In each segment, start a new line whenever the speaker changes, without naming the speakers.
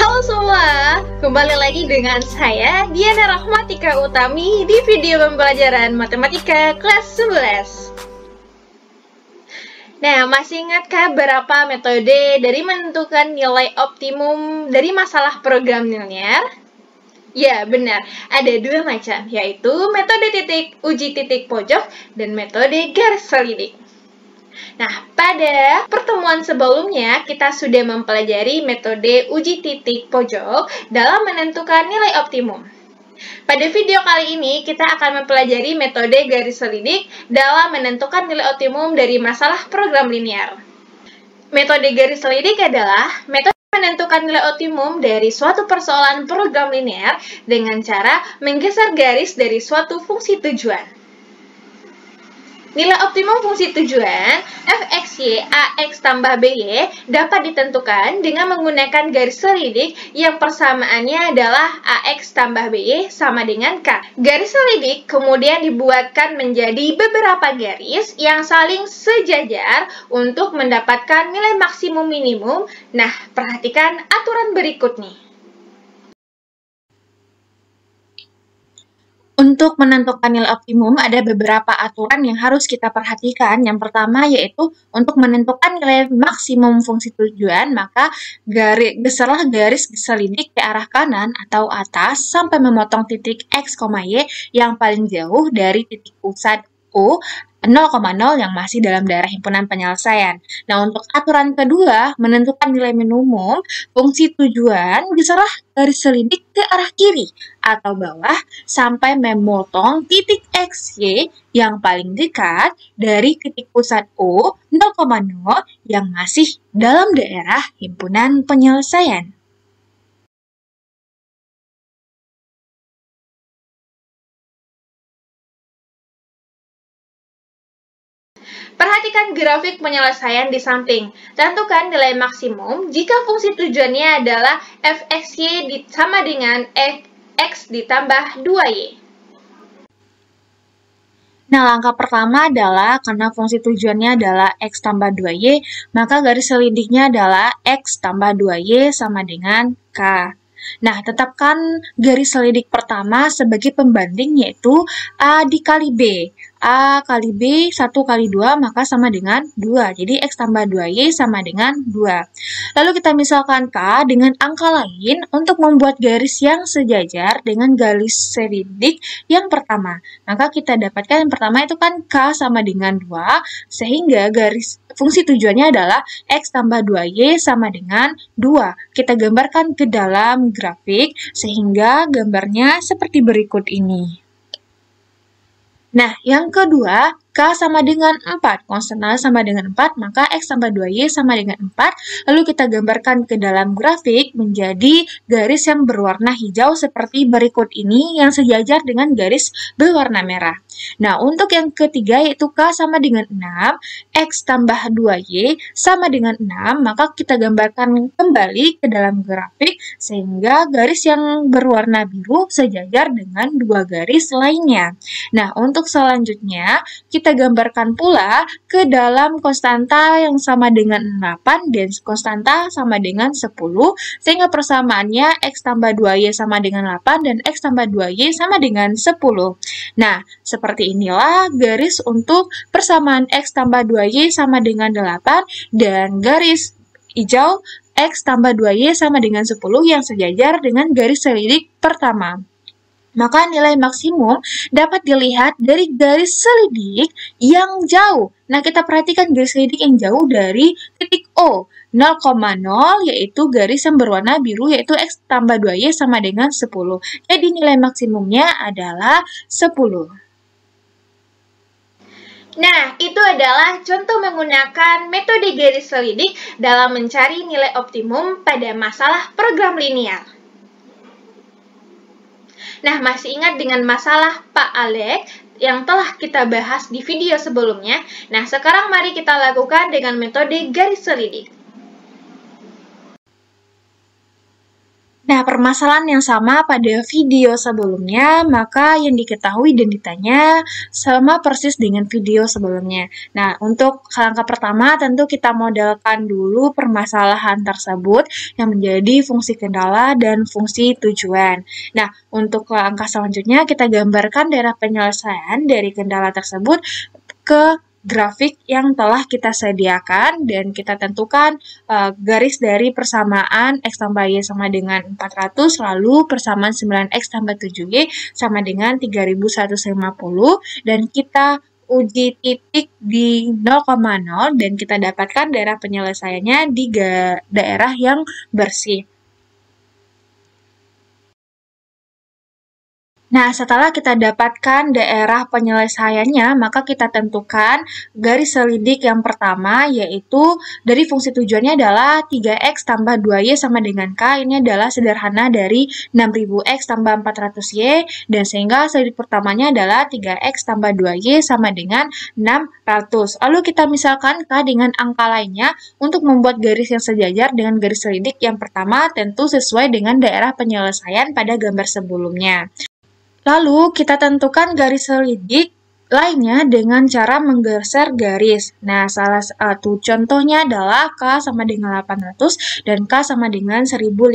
Halo semua, kembali lagi dengan saya Diana Rahmatika Utami di video pembelajaran Matematika kelas 11. Nah, masih ingatkah berapa metode dari menentukan nilai optimum dari masalah program linear? Ya, benar. Ada dua macam, yaitu metode uji titik pojok dan metode garis selidik. Nah, pada pertemuan sebelumnya kita sudah mempelajari metode uji titik pojok dalam menentukan nilai optimum. Pada video kali ini kita akan mempelajari metode garis selidik dalam menentukan nilai optimum dari masalah program linear. Metode garis selidik adalah metode menentukan nilai optimum dari suatu persoalan program linear dengan cara menggeser garis dari suatu fungsi tujuan. Nilai optimum fungsi tujuan f(x, y) ax tambah by dapat ditentukan dengan menggunakan garis selidik yang persamaannya adalah ax tambah by sama dengan k. Garis selidik kemudian dibuatkan menjadi beberapa garis yang saling sejajar untuk mendapatkan nilai maksimum minimum. Nah, perhatikan aturan berikut nih. Untuk menentukan nilai optimum, ada beberapa aturan yang harus kita perhatikan. Yang pertama yaitu untuk menentukan nilai maksimum fungsi tujuan, maka geserlah garis selidik ke arah kanan atau atas sampai memotong titik x, y yang paling jauh dari titik pusat O 0,0 yang masih dalam daerah himpunan penyelesaian. Nah, untuk aturan kedua, menentukan nilai minimum fungsi tujuan, geserlah garis selidik ke arah kiri atau bawah sampai memotong titik x, y yang paling dekat dari titik pusat O 0,0 yang masih dalam daerah himpunan penyelesaian. Perhatikan grafik penyelesaian di samping. Tentukan nilai maksimum jika fungsi tujuannya adalah f(x, y) sama dengan x ditambah 2y. Nah, langkah pertama adalah karena fungsi tujuannya adalah x tambah 2y, maka garis selidiknya adalah x tambah 2y sama dengan k. Nah, tetapkan garis selidik pertama sebagai pembanding yaitu A dikali B. A kali B 1 kali 2 maka sama dengan 2. Jadi X tambah 2Y sama dengan 2. Lalu kita misalkan K dengan angka lain untuk membuat garis yang sejajar dengan garis selidik yang pertama. Maka kita dapatkan yang pertama itu kan K sama dengan 2 sehingga garis fungsi tujuannya adalah X tambah 2Y sama dengan 2. Kita gambarkan ke dalam grafik sehingga gambarnya seperti berikut ini. Nah, yang kedua, K sama dengan 4, konstan A sama dengan 4, maka X tambah 2Y sama dengan 4, lalu kita gambarkan ke dalam grafik menjadi garis yang berwarna hijau seperti berikut ini yang sejajar dengan garis berwarna merah. Nah, untuk yang ketiga yaitu K sama dengan 6, X tambah 2Y sama dengan 6, maka kita gambarkan kembali ke dalam grafik sehingga garis yang berwarna biru sejajar dengan dua garis lainnya. Nah, untuk selanjutnya, kita gambarkan pula ke dalam konstanta yang sama dengan 8 dan konstanta sama dengan 10, sehingga persamaannya X tambah 2Y sama dengan 8 dan X tambah 2Y sama dengan 10. Nah, seperti inilah garis untuk persamaan X tambah 2Y sama dengan 8 dan garis hijau X tambah 2Y sama dengan 10 yang sejajar dengan garis selidik pertama. Maka nilai maksimum dapat dilihat dari garis selidik yang jauh. Nah, kita perhatikan garis selidik yang jauh dari titik O, 0,0 yaitu garis yang berwarna biru yaitu X tambah 2Y sama dengan 10. Jadi nilai maksimumnya adalah 10. Nah, itu adalah contoh menggunakan metode garis selidik dalam mencari nilai optimum pada masalah program linear. Nah, masih ingat dengan masalah Pak Alek yang telah kita bahas di video sebelumnya? Nah, sekarang mari kita lakukan dengan metode garis selidik. Nah, permasalahan yang sama pada video sebelumnya, maka yang diketahui dan ditanya sama persis dengan video sebelumnya. Nah, untuk langkah pertama tentu kita modelkan dulu permasalahan tersebut yang menjadi fungsi kendala dan fungsi tujuan. Nah, untuk langkah selanjutnya kita gambarkan daerah penyelesaian dari kendala tersebut ke grafik yang telah kita sediakan dan kita tentukan garis dari persamaan X tambah Y sama dengan 400 lalu persamaan 9X tambah 7Y sama dengan 3150 dan kita uji titik di 0,0 dan kita dapatkan daerah penyelesaiannya di daerah yang bersih. Nah, setelah kita dapatkan daerah penyelesaiannya, maka kita tentukan garis selidik yang pertama, yaitu dari fungsi tujuannya adalah 3X tambah 2Y sama dengan K. Ini adalah sederhana dari 6000X tambah 400Y, dan sehingga selidik pertamanya adalah 3X tambah 2Y sama dengan 600. Lalu kita misalkan K dengan angka lainnya untuk membuat garis yang sejajar dengan garis selidik yang pertama tentu sesuai dengan daerah penyelesaian pada gambar sebelumnya. Lalu kita tentukan garis selidik lainnya dengan cara menggeser garis. Nah, salah satu contohnya adalah K sama dengan 800 dan K sama dengan 1050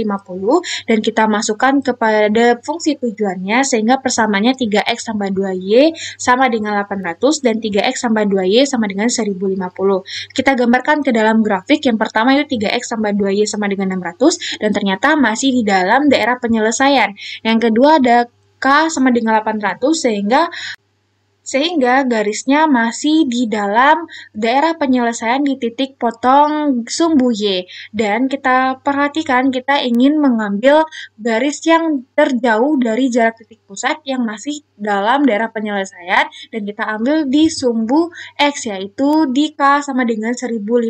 dan kita masukkan kepada fungsi tujuannya sehingga persamaannya 3X tambah 2Y sama dengan 800 dan 3X tambah 2Y sama dengan 1050. Kita gambarkan ke dalam grafik. Yang pertama itu 3X tambah 2Y sama dengan 600 dan ternyata masih di dalam daerah penyelesaian. Yang kedua ada K sama dengan 800 sehingga garisnya masih di dalam daerah penyelesaian di titik potong sumbu Y. Dan kita perhatikan kita ingin mengambil garis yang terjauh dari jarak titik pusat yang masih dalam daerah penyelesaian dan kita ambil di sumbu X yaitu di K sama dengan 1050.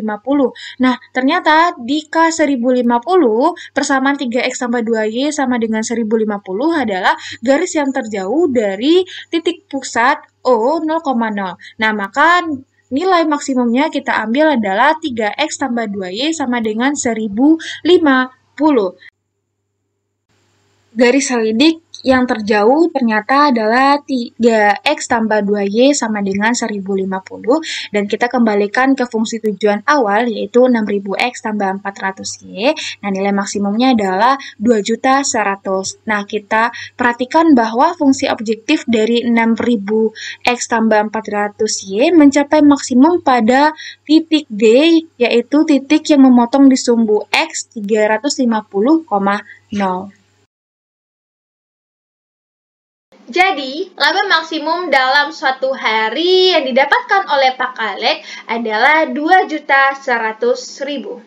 Nah, ternyata di K 1050 persamaan 3X tambah 2Y sama dengan 1050 adalah garis yang terjauh dari titik pusat O 0,0. Nah, maka nilai maksimumnya kita ambil adalah 3X tambah 2Y sama dengan 1050. Garis selidik yang terjauh ternyata adalah 3X tambah 2Y sama dengan 1050 dan kita kembalikan ke fungsi tujuan awal yaitu 6000X tambah 400Y. Nah, nilai maksimumnya adalah 2.100.000. Nah, kita perhatikan bahwa fungsi objektif dari 6000X tambah 400Y mencapai maksimum pada titik D yaitu titik yang memotong di sumbu X 350,0.
Jadi, laba maksimum dalam suatu hari yang didapatkan oleh Pak Alek adalah 2.100.000.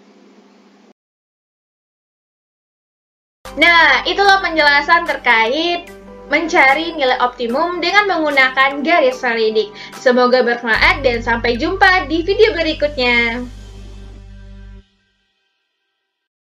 Nah, itulah penjelasan terkait mencari nilai optimum dengan menggunakan garis selidik. Semoga bermanfaat dan sampai jumpa di video berikutnya.